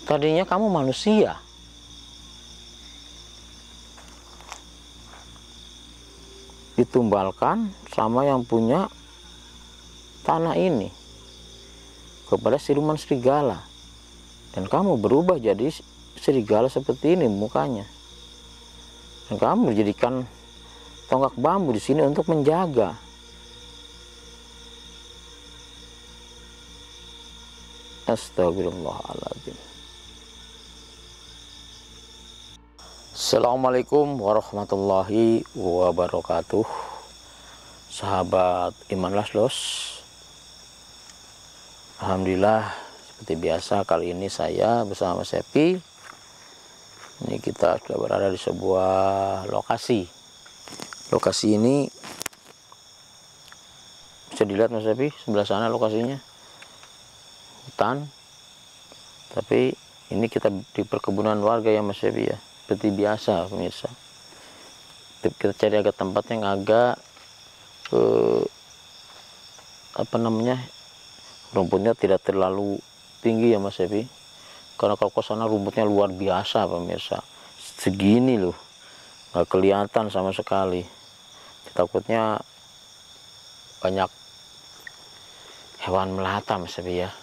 Tadinya kamu manusia. Ditumbalkan sama yang punya tanah ini kepada siluman serigala, dan kamu berubah jadi serigala seperti ini mukanya, dan kamu dijadikan tonggak bambu di sini untuk menjaga. Astagfirullahaladzim. Assalamualaikum warahmatullahi wabarakatuh. Sahabat Iman Laslos, alhamdulillah seperti biasa kali ini saya bersama Mas Epi. Ini kita sudah berada di sebuah lokasi. Lokasi ini bisa dilihat Mas Epi, sebelah sana lokasinya hutan, tapi ini kita di perkebunan warga ya Mas Epi ya. Seperti biasa pemirsa, kita cari agak tempat yang agak rumputnya tidak terlalu tinggi ya Mas Epi, karena kalau ke sana rumputnya luar biasa pemirsa, segini loh, nggak kelihatan sama sekali. Takutnya banyak hewan melata Mas Epi ya,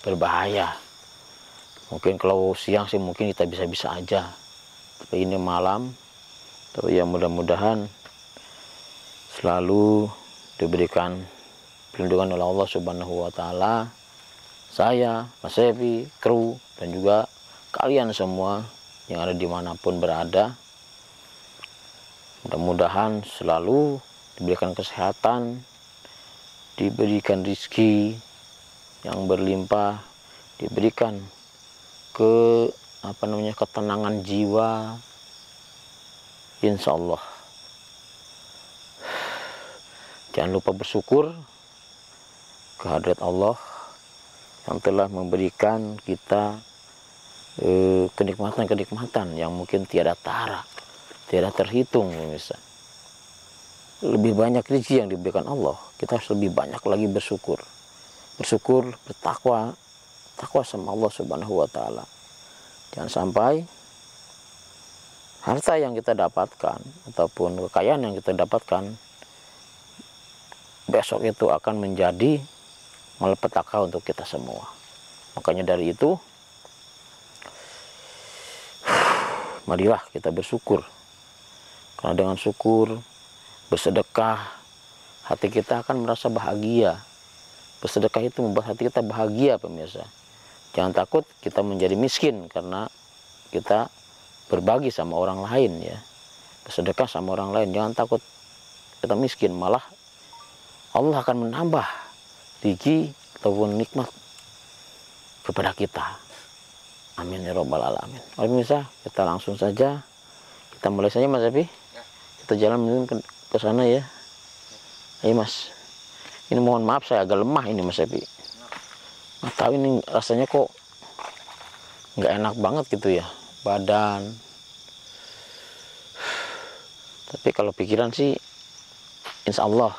berbahaya. Mungkin kalau siang sih mungkin kita bisa-bisa aja, tapi ini malam. Tapi ya mudah-mudahan selalu diberikan perlindungan oleh Allah Subhanahu wa Ta'ala, saya, Mas Epi, kru, dan juga kalian semua yang ada dimanapun berada. Mudah-mudahan selalu diberikan kesehatan, diberikan rizki yang berlimpah, diberikan ketenangan jiwa, insya Allah. Jangan lupa bersyukur kehadirat Allah yang telah memberikan kita kenikmatan-kenikmatan yang mungkin tiada tara, tiada terhitung pemirsa. Lebih banyak rezeki yang diberikan Allah, kita harus lebih banyak lagi bersyukur, bertakwa sama Allah Subhanahu wa Ta'ala. Jangan sampai harta yang kita dapatkan ataupun kekayaan yang kita dapatkan besok itu akan menjadi malapetaka untuk kita semua. Makanya dari itu, marilah kita bersyukur, karena dengan syukur, bersedekah, hati kita akan merasa bahagia. Bersedekah itu membuat hati kita bahagia pemirsa. Jangan takut kita menjadi miskin karena kita berbagi sama orang lain ya, bersedekah sama orang lain. Jangan takut kita miskin, malah Allah akan menambah rezeki ataupun nikmat kepada kita. Amin ya robbal alamin. Oke pemirsa, kita langsung saja, kita mulai saja Mas Epi. Kita jalan menuju ke sana ya. Ayo Mas. Ini mohon maaf saya agak lemah ini Mas Epi. Nggak tahu ini rasanya kok nggak enak banget gitu ya badan. Tapi kalau pikiran sih insya Allah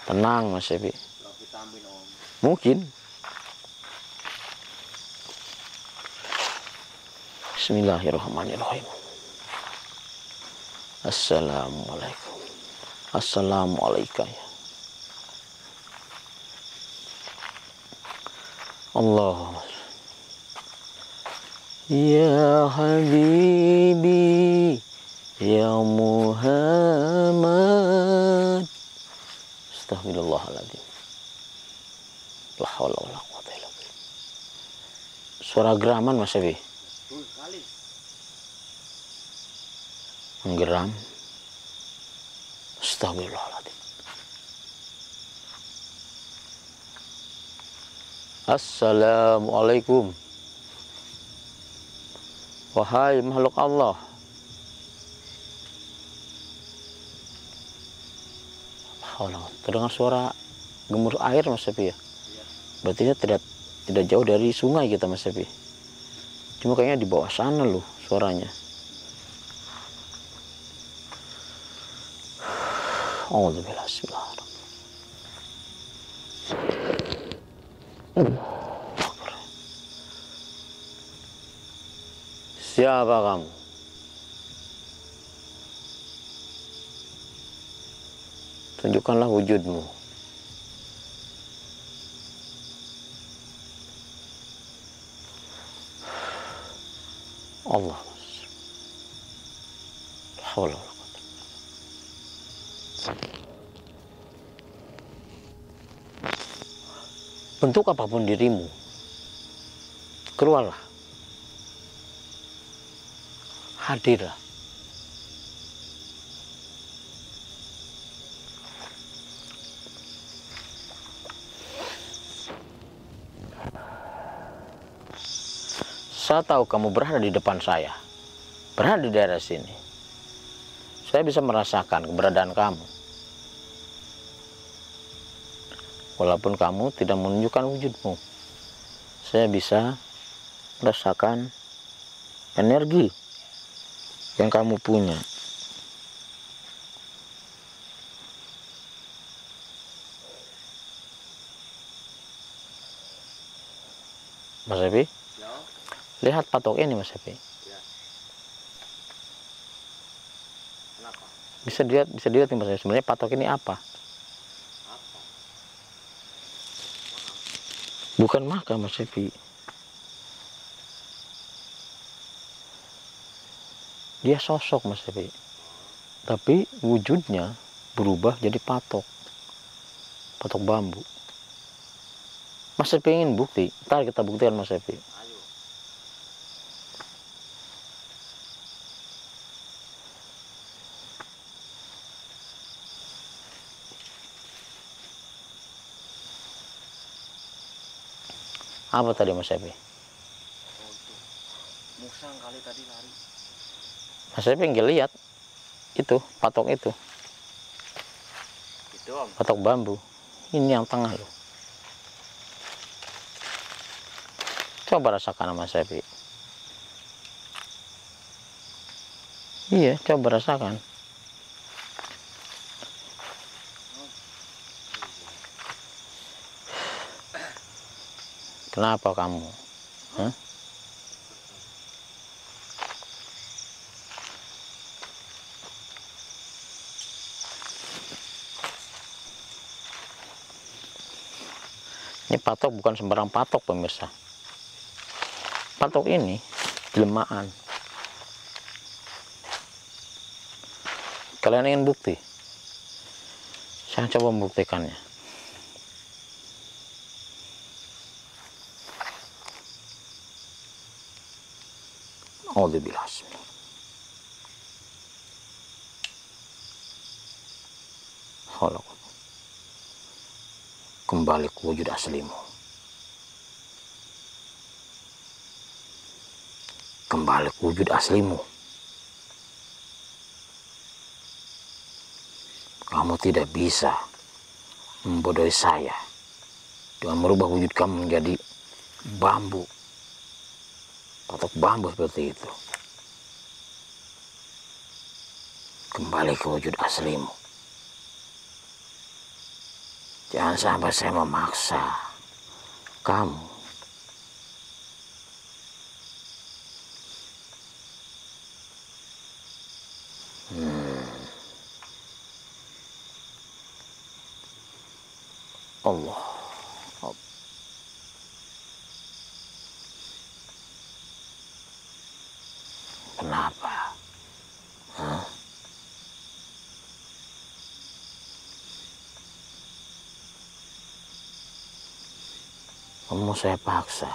tenang Mas Epi. Mungkin. Bismillahirrahmanirrahim. Assalamualaikum. Assalamualaikum ya Allah. Ya Habibi ya Muhammad. Astagfirullahaladzim. La haula wala quwwata illa billah. Suara geraman Mas Epi. Menggeram. Astagfirullahaladzim. Assalamualaikum. Wahai makhluk Allah, terdengar suara gemur air Mas Epi ya. Berarti tidak jauh dari sungai kita Mas Epi. Cuma kayaknya di bawah sana loh suaranya. Alhamdulillah. Siapa kamu? Tunjukkanlah wujudmu. Allah. Haula. Bentuk apapun dirimu, keluarlah, hadirlah. Saya tahu kamu berada di depan saya, berada di daerah sini. Saya bisa merasakan keberadaan kamu. Walaupun kamu tidak menunjukkan wujudmu, saya bisa merasakan energi yang kamu punya. Mas Epi, lihat patok ini, Mas Epi. Bisa dilihat nih, Mas Epi. Sebenarnya patok ini apa? Bukan makam, Mas Epi. Dia sosok, Mas Epi. Tapi wujudnya berubah jadi patok. Patok bambu. Mas Epi ingin bukti? Ntar kita buktikan, Mas Epi. Apa tadi, Mas Epi? Musang kali tadi lari. Mas Epi nggak lihat itu patok itu. Itu Om. Patok bambu. Ini yang tengah loh. Coba rasakan, Mas Epi. Iya, coba rasakan. Kenapa kamu? Hah? Ini patok bukan sembarang patok, pemirsa. Patok ini jelmaan. Kalian ingin bukti? Saya coba membuktikannya. Alhamdulillah. Kembali ke wujud aslimu. Kembali ke wujud aslimu. Kamu tidak bisa membodohi saya dengan merubah wujud kamu menjadi bambu. Patok bambu seperti itu. Kembali ke wujud aslimu. Jangan sampai saya memaksa kamu. Allah. Kenapa? Hah? Kamu saya paksa.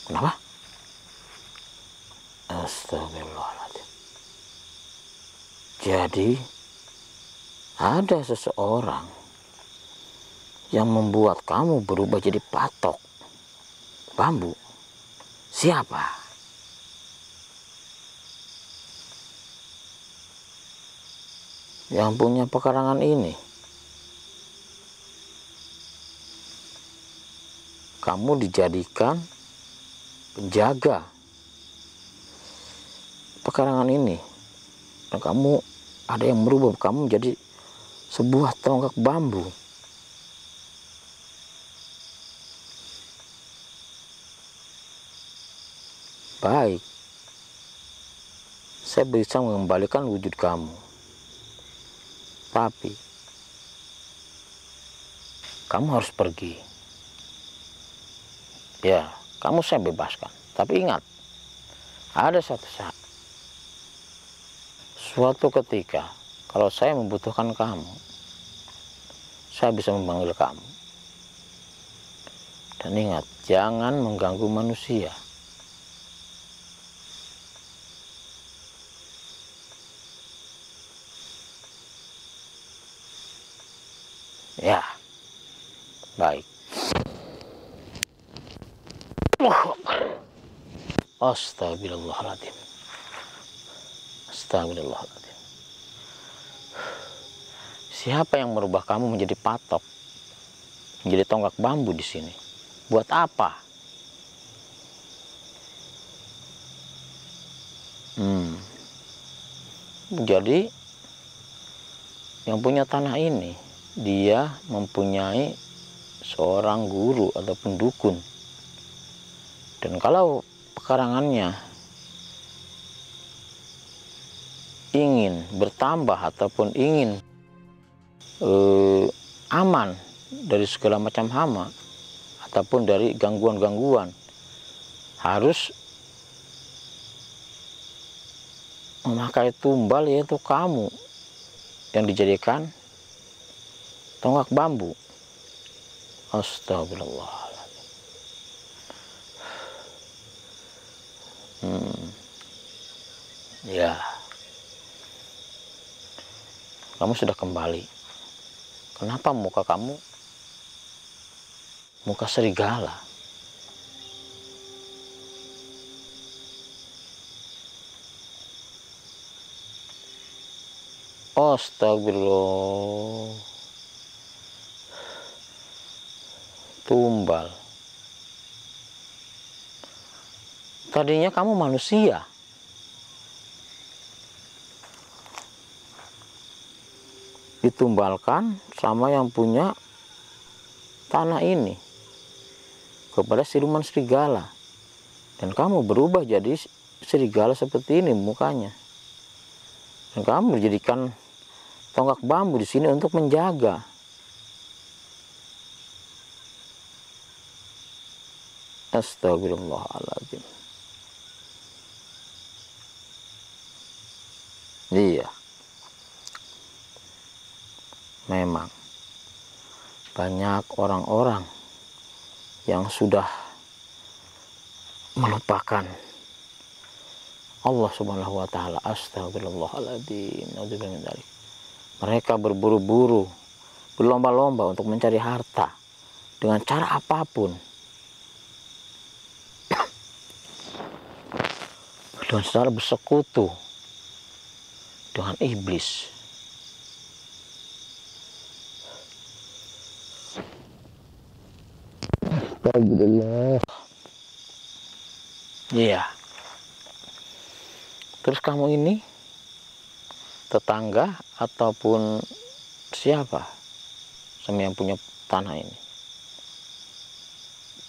Kenapa? Astagfirullahaladzim. Jadi ada seseorang yang membuat kamu berubah jadi patok bambu. Siapa? Yang punya pekarangan ini. Kamu dijadikan penjaga pekarangan ini, dan kamu ada yang merubah kamu menjadi sebuah tonggak bambu. baik, saya bisa mengembalikan wujud kamu, tapi kamu harus pergi. Ya, kamu saya bebaskan, tapi ingat, ada satu saat, suatu ketika, kalau saya membutuhkan kamu, saya bisa memanggil kamu. Dan ingat, jangan mengganggu manusia. Ya, baik. Astagfirullahaladzim. Astagfirullahaladzim. Siapa yang merubah kamu menjadi patok, menjadi tonggak bambu di sini? Buat apa? Jadi yang punya tanah ini, dia mempunyai seorang guru atau pendukun. Dan kalau pekarangannya ingin bertambah ataupun ingin aman dari segala macam hama ataupun dari gangguan-gangguan, harus memakai tumbal, yaitu kamu yang dijadikan tonggak bambu. Astagfirullah. Ya, kamu sudah kembali. Kenapa muka kamu muka serigala? Astagfirullah. Tumbal. Tadinya kamu manusia. Ditumbalkan sama yang punya tanah ini kepada siluman serigala, dan kamu berubah jadi serigala seperti ini mukanya, dan kamu dijadikan tonggak bambu di sini untuk menjaga. Astagfirullahaladzim. Iya, memang banyak orang-orang yang sudah melupakan Allah Subhanahu wa Ta'ala. Astagfirullahaladzim. Mereka berburu-buru, berlomba-lomba untuk mencari harta dengan cara apapun, dengan cara bersekutu dengan iblis. Alhamdulillah. Iya. Terus kamu ini tetangga ataupun siapa sama yang punya tanah ini?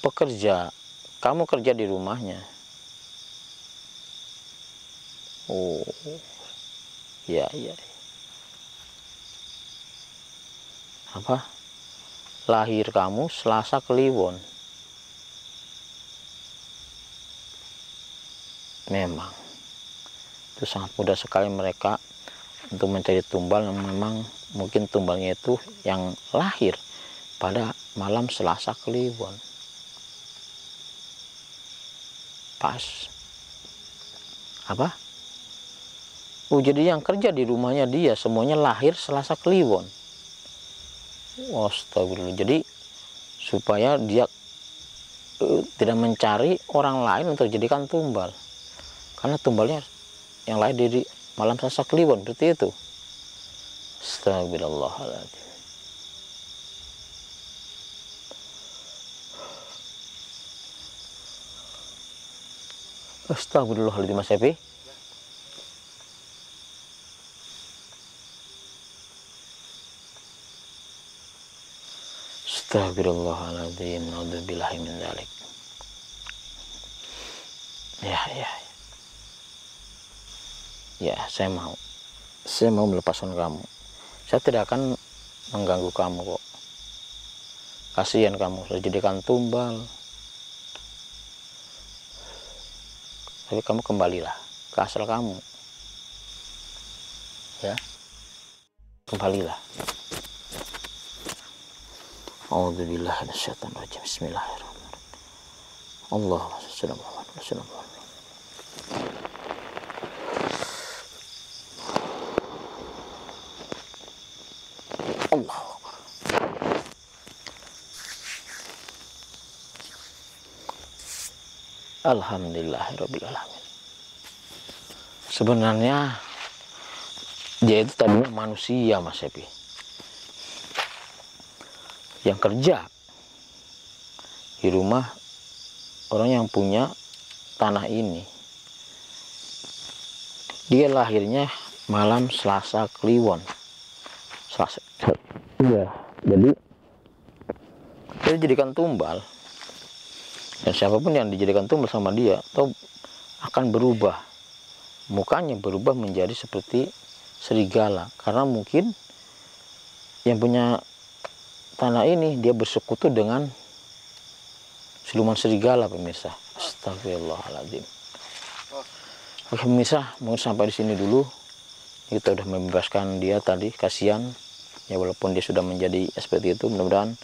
Pekerja. Kamu kerja di rumahnya. Oh, iya, iya. Apa? Lahir kamu Selasa Kliwon. Memang itu sangat mudah sekali mereka untuk mencari tumbal yang memang mungkin tumbalnya itu yang lahir pada malam Selasa Kliwon. Pas. Apa? Oh, jadi yang kerja di rumahnya dia semuanya lahir Selasa Kliwon. Astagfirullah. Jadi supaya dia tidak mencari orang lain untuk jadikan tumbal, karena tumbalnya yang lain dari malam Selasa Kliwon, seperti itu. Astagfirullahaladzim. Astagfirullahaladzim, Mas Epi. Astagfirullahaladzim. Naudzubillahi min dzalik. Ya, ya, saya mau melepaskan kamu. Saya tidak akan mengganggu kamu kok. Kasihan kamu, saya jadikan tumbal. Tapi kamu kembalilah ke asal kamu, ya, kembalilah. A'udzubillahi minasyaitonir rajim. Bismillahirrahmanirrahim. Allahumma shalli ala Muhammad wa sallam. Allah. Alhamdulillahirabbil alamin. Sebenarnya dia itu tadinya manusia, Mas Epi, yang kerja di rumah orang yang punya tanah ini. Dia lahirnya malam Selasa Kliwon. Selasa. Iya, jadi dia dijadikan tumbal. Dan siapapun yang dijadikan tumbal sama dia atau akan berubah. Mukanya berubah menjadi seperti serigala, karena mungkin yang punya tanah ini dia bersekutu dengan siluman serigala, pemirsa. Astagfirullahaladzim. Oke pemirsa, mungkin sampai di sini dulu. Kita udah membebaskan dia tadi, kasihan ya, walaupun dia sudah menjadi seperti itu. Mudah-mudahan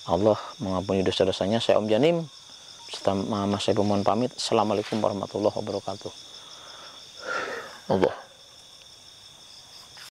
Allah mengampuni dosa-dosanya. Saya Om Janim serta Mas saya mohon pamit. Assalamualaikum warahmatullahi wabarakatuh. Allah.